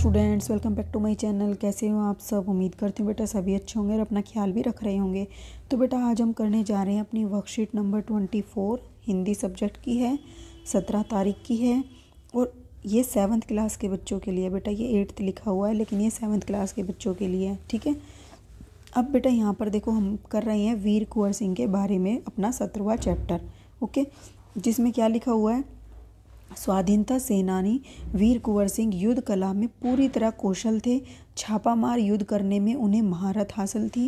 Students, welcome back to my channel. कैसे हो आप सब? उम्मीद करती हूँ बेटा सभी अच्छे होंगे और अपना ख्याल भी रख रहे होंगे। तो बेटा आज हम करने जा रहे हैं अपनी वर्कशीट नंबर 24 हिंदी सब्जेक्ट की है, 17 तारीख की है और ये 7th क्लास के बच्चों के लिए। बेटा ये 8th लिखा हुआ है लेकिन ये 7th क्लास के बच्चों के लिए है, ठीक है। अब बेटा यहाँ पर देखो हम कर रहे हैं वीर कुंवर सिंह के बारे में अपना 17वां चैप्टर, ओके, जिसमें क्या लिखा हुआ है। स्वाधीनता सेनानी वीर कुंवर सिंह युद्ध कला में पूरी तरह कौशल थे। छापामार युद्ध करने में उन्हें महारत हासिल थी।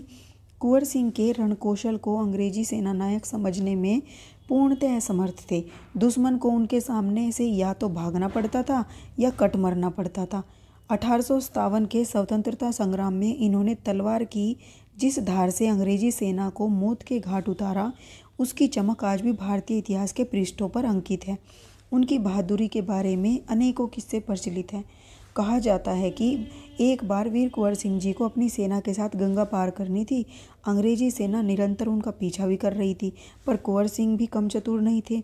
कुंवर सिंह के रणकौशल को अंग्रेजी सेनानायक समझने में पूर्णतः असमर्थ थे। दुश्मन को उनके सामने से या तो भागना पड़ता था या कट मरना पड़ता था। 1857 के स्वतंत्रता संग्राम में इन्होंने तलवार की जिस धार से अंग्रेजी सेना को मौत के घाट उतारा, उसकी चमक आज भी भारतीय इतिहास के पृष्ठों पर अंकित है। उनकी बहादुरी के बारे में अनेकों किस्से प्रचलित हैं। कहा जाता है कि एक बार वीर कुंवर सिंह जी को अपनी सेना के साथ गंगा पार करनी थी। अंग्रेजी सेना निरंतर उनका पीछा भी कर रही थी, पर कुंवर सिंह भी कम चतुर नहीं थे।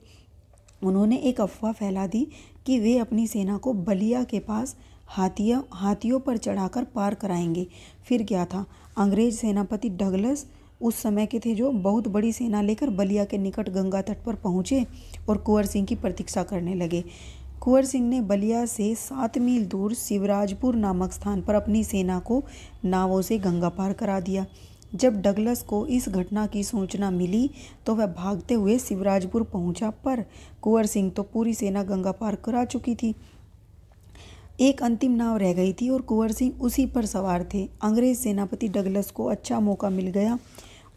उन्होंने एक अफवाह फैला दी कि वे अपनी सेना को बलिया के पास हाथियों पर चढ़ाकर पार कराएंगे। फिर क्या था, अंग्रेज सेनापति डगलस उस समय के थे, जो बहुत बड़ी सेना लेकर बलिया के निकट गंगा तट पर पहुंचे और कुंवर सिंह की प्रतीक्षा करने लगे। कुंवर सिंह ने बलिया से 7 मील दूर शिवराजपुर नामक स्थान पर अपनी सेना को नावों से गंगा पार करा दिया। जब डगलस को इस घटना की सूचना मिली तो वह भागते हुए शिवराजपुर पहुंचा, पर कुंवर सिंह तो पूरी सेना गंगा पार करा चुकी थी। एक अंतिम नाव रह गई थी और कुंवर सिंह उसी पर सवार थे। अंग्रेज सेनापति डगलस को अच्छा मौका मिल गया।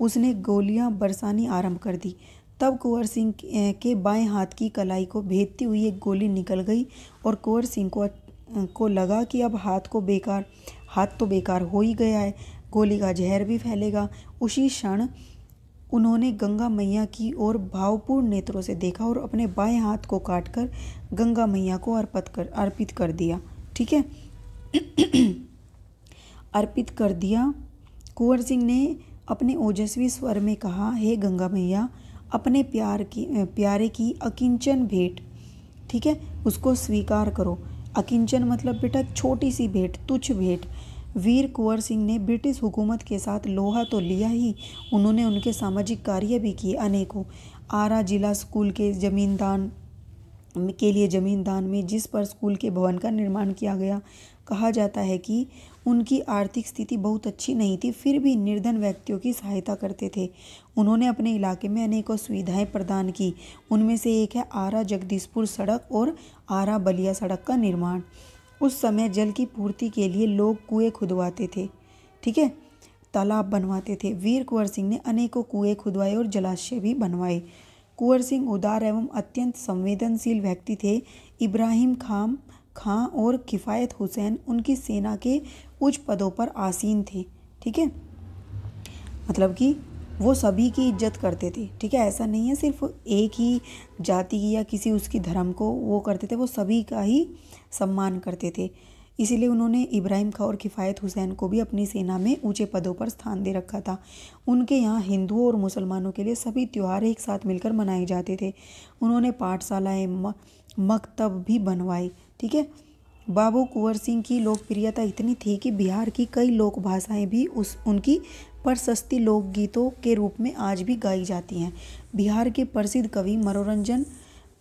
उसने गोलियां बरसानी आरंभ कर दी। तब कुंवर सिंह के बाएं हाथ की कलाई को भेदती हुई एक गोली निकल गई और कुंवर सिंह को लगा कि अब हाथ तो बेकार हो ही गया है, गोली का जहर भी फैलेगा। उसी क्षण उन्होंने गंगा मैया की ओर भावपूर्ण नेत्रों से देखा और अपने बाएं हाथ को काटकर गंगा मैया को अर्पित कर दिया, ठीक है। अर्पित कर दिया। कुंवर सिंह ने अपने ओजस्वी स्वर में कहा, हे गंगा मैया, अपने प्यारे की अकिंचन भेंट, ठीक है, उसको स्वीकार करो। अकिंचन मतलब बेटा छोटी सी भेंट, तुच्छ भेंट। वीर कुंवर सिंह ने ब्रिटिश हुकूमत के साथ लोहा तो लिया ही, उन्होंने उनके सामाजिक कार्य भी किए अनेकों। आरा जिला स्कूल के जमीन दान में, जिस पर स्कूल के भवन का निर्माण किया गया। कहा जाता है कि उनकी आर्थिक स्थिति बहुत अच्छी नहीं थी, फिर भी निर्धन व्यक्तियों की सहायता करते थे। उन्होंने अपने इलाके में अनेकों सुविधाएं प्रदान की। उनमें से एक है आरा जगदीशपुर सड़क और आरा बलिया सड़क का निर्माण। उस समय जल की पूर्ति के लिए लोग कुएं खुदवाते थे, ठीक है, तालाब बनवाते थे। वीर कुंवर सिंह ने अनेकों कुएं खुदवाए और जलाशय भी बनवाए। कुंवर सिंह उदार एवं अत्यंत संवेदनशील व्यक्ति थे। इब्राहिम खां और किफ़ायत हुसैन उनकी सेना के उच्च पदों पर आसीन थे, ठीक है, मतलब कि वो सभी की इज्जत करते थे, ठीक है। ऐसा नहीं है सिर्फ एक ही जाति की या किसी उसकी धर्म को वो करते थे, वो सभी का ही सम्मान करते थे। इसीलिए उन्होंने इब्राहिम खां और किफ़ायत हुसैन को भी अपनी सेना में ऊंचे पदों पर स्थान दे रखा था। उनके यहाँ हिंदुओं और मुसलमानों के लिए सभी त्यौहार एक साथ मिलकर मनाए जाते थे। उन्होंने पाठशालाएँ, मकतब भी बनवाए, ठीक है। बाबू कुंवर सिंह की लोकप्रियता इतनी थी कि बिहार की कई लोक भाषाएँ भी उनकी प्रशस्ति लोकगीतों के रूप में आज भी गाई जाती हैं। बिहार के प्रसिद्ध कवि मनोरंजन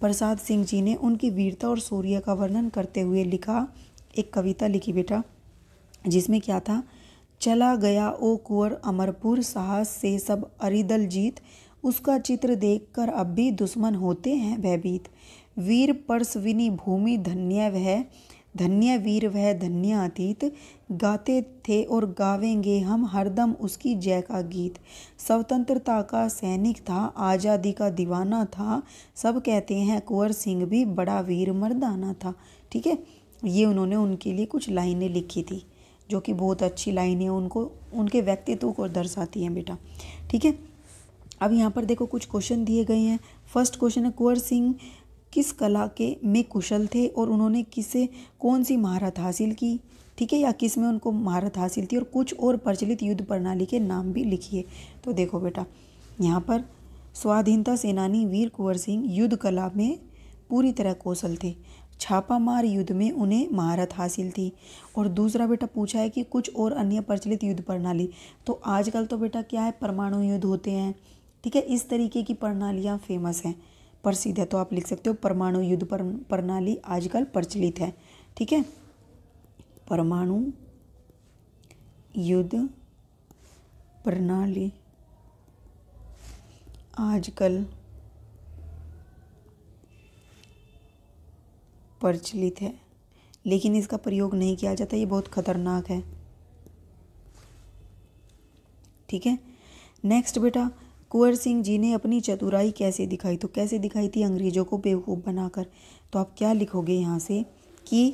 प्रसाद सिंह जी ने उनकी वीरता और शौर्य का वर्णन करते हुए एक कविता लिखी बेटा, जिसमें क्या था, चला गया ओ कुंवर अमरपुर, साहस से सब अरिदल जीत, उसका चित्र देखकर अब भी दुश्मन होते हैं भयभीत। वीर परसविनी भूमि धन्य वीर वह धन्य अतीत, गाते थे और गावेंगे हम हरदम उसकी जय का गीत। स्वतंत्रता का सैनिक था, आज़ादी का दीवाना था, सब कहते हैं कुंवर सिंह भी बड़ा वीर मर्दाना था, ठीक है। ये उन्होंने उनके लिए कुछ लाइनें लिखी थी, जो कि बहुत अच्छी लाइनें उनके व्यक्तित्व को दर्शाती हैं बेटा, ठीक है। अब यहाँ पर देखो कुछ क्वेश्चन दिए गए हैं। फर्स्ट क्वेश्चन है, कुंवर सिंह किस कला में कुशल थे और उन्होंने कौन सी महारत हासिल की, ठीक है, या किस में उनको महारत हासिल थी, और कुछ और प्रचलित युद्ध प्रणाली के नाम भी लिखिए। तो देखो बेटा, यहाँ पर स्वाधीनता सेनानी वीर कुंवर सिंह युद्ध कला में पूरी तरह कौशल थे। छापामार युद्ध में उन्हें महारत हासिल थी। और दूसरा बेटा पूछा है कि कुछ और अन्य प्रचलित युद्ध प्रणाली। तो आजकल तो बेटा क्या है, परमाणु युद्ध होते हैं, ठीक है, इस तरीके की प्रणालियाँ फेमस हैं, प्रसिद्ध है। तो आप लिख सकते हो परमाणु युद्ध प्रणाली आजकल प्रचलित है, ठीक है। परमाणु युद्ध प्रणाली आजकल प्रचलित है, लेकिन इसका प्रयोग नहीं किया जाता, ये बहुत खतरनाक है, ठीक है। नेक्स्ट बेटा, कुंवर सिंह जी ने अपनी चतुराई कैसे दिखाई। तो कैसे दिखाई थी, अंग्रेजों को बेवकूफ़ बनाकर। तो आप क्या लिखोगे यहाँ से कि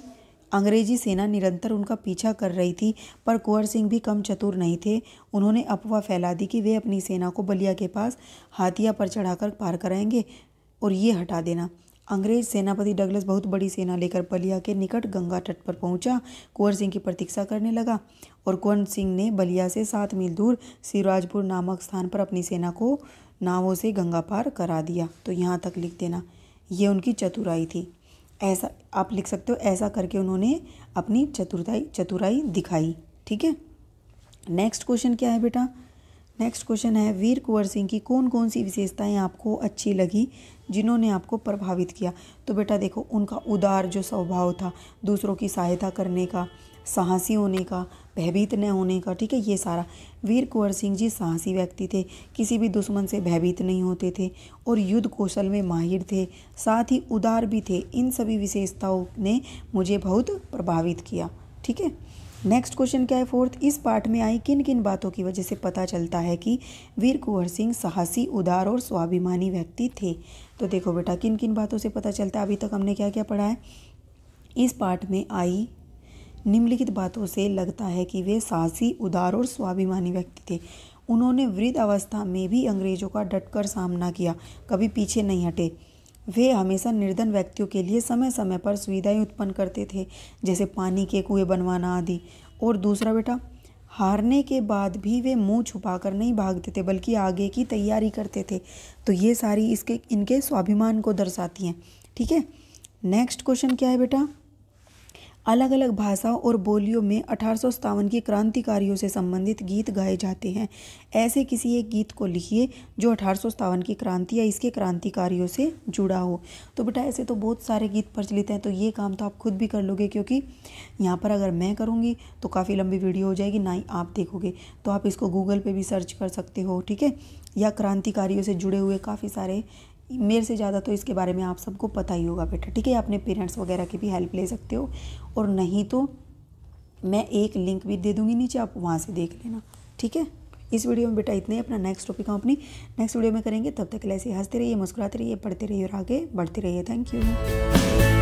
अंग्रेजी सेना निरंतर उनका पीछा कर रही थी, पर कुंवर सिंह भी कम चतुर नहीं थे। उन्होंने अफवाह फैला दी कि वे अपनी सेना को बलिया के पास हाथिया पर चढ़ाकर पार कराएंगे और ये हटा देना। अंग्रेज सेनापति डगलस बहुत बड़ी सेना लेकर बलिया के निकट गंगा तट पर पहुंचा। कुंवर सिंह की प्रतीक्षा करने लगा और कुंवर सिंह ने बलिया से 7 मील दूर सिराजपुर नामक स्थान पर अपनी सेना को नावों से गंगा पार करा दिया। तो यहाँ तक लिख देना, ये उनकी चतुराई थी। ऐसा आप लिख सकते हो, ऐसा करके उन्होंने अपनी चतुराई दिखाई, ठीक है। नेक्स्ट क्वेश्चन क्या है बेटा, नेक्स्ट क्वेश्चन है वीर कुंवर सिंह की कौन कौन सी विशेषताएं आपको अच्छी लगी, जिन्होंने आपको प्रभावित किया। तो बेटा देखो, उनका उदार जो स्वभाव था, दूसरों की सहायता करने का, साहसी होने का, भयभीत न होने का, ठीक है, ये सारा। वीर कुंवर सिंह जी साहसी व्यक्ति थे, किसी भी दुश्मन से भयभीत नहीं होते थे और युद्ध कौशल में माहिर थे, साथ ही उदार भी थे। इन सभी विशेषताओं ने मुझे बहुत प्रभावित किया, ठीक है। नेक्स्ट क्वेश्चन क्या है, फोर्थ, इस पाठ में आई किन किन बातों की वजह से पता चलता है कि वीर कुंवर सिंह साहसी, उदार और स्वाभिमानी व्यक्ति थे। तो देखो बेटा, किन किन बातों से पता चलता है, अभी तक हमने क्या क्या पढ़ा है। इस पाठ में आई निम्नलिखित बातों से लगता है कि वे साहसी, उदार और स्वाभिमानी व्यक्ति थे। उन्होंने वृद्ध अवस्था में भी अंग्रेजों का डटकर सामना किया, कभी पीछे नहीं हटे। वे हमेशा निर्धन व्यक्तियों के लिए समय समय पर सुविधाएं उत्पन्न करते थे, जैसे पानी के कुएं बनवाना आदि। और दूसरा बेटा, हारने के बाद भी वे मुंह छुपाकर नहीं भागते थे, बल्कि आगे की तैयारी करते थे। तो ये सारी इनके स्वाभिमान को दर्शाती हैं, ठीक है। नेक्स्ट क्वेश्चन क्या है बेटा, अलग अलग भाषाओं और बोलियों में 1857 की क्रांतिकारियों से संबंधित गीत गाए जाते हैं। ऐसे किसी एक गीत को लिखिए जो 1857 की क्रांति या इसके क्रांतिकारियों से जुड़ा हो। तो बेटा ऐसे तो बहुत सारे गीत प्रचलित हैं, तो ये काम तो आप खुद भी कर लोगे, क्योंकि यहाँ पर अगर मैं करूँगी तो काफ़ी लंबी वीडियो हो जाएगी, ना ही आप देखोगे। तो आप इसको गूगल पर भी सर्च कर सकते हो, ठीक है। या क्रांतिकारियों से जुड़े हुए काफ़ी सारे, मेरे से ज़्यादा तो इसके बारे में आप सबको पता ही होगा बेटा, ठीक है। अपने पेरेंट्स वगैरह की भी हेल्प ले सकते हो, और नहीं तो मैं एक लिंक भी दे दूँगी नीचे, आप वहाँ से देख लेना, ठीक है। इस वीडियो में बेटा इतने ही। अपना नेक्स्ट टॉपिक हम अपनी नेक्स्ट वीडियो में करेंगे। तब तक के लिए ऐसे हंसते रहिए, मुस्कुराते रहिए, पढ़ते रहिए और आगे बढ़ते रहिए। Thank you.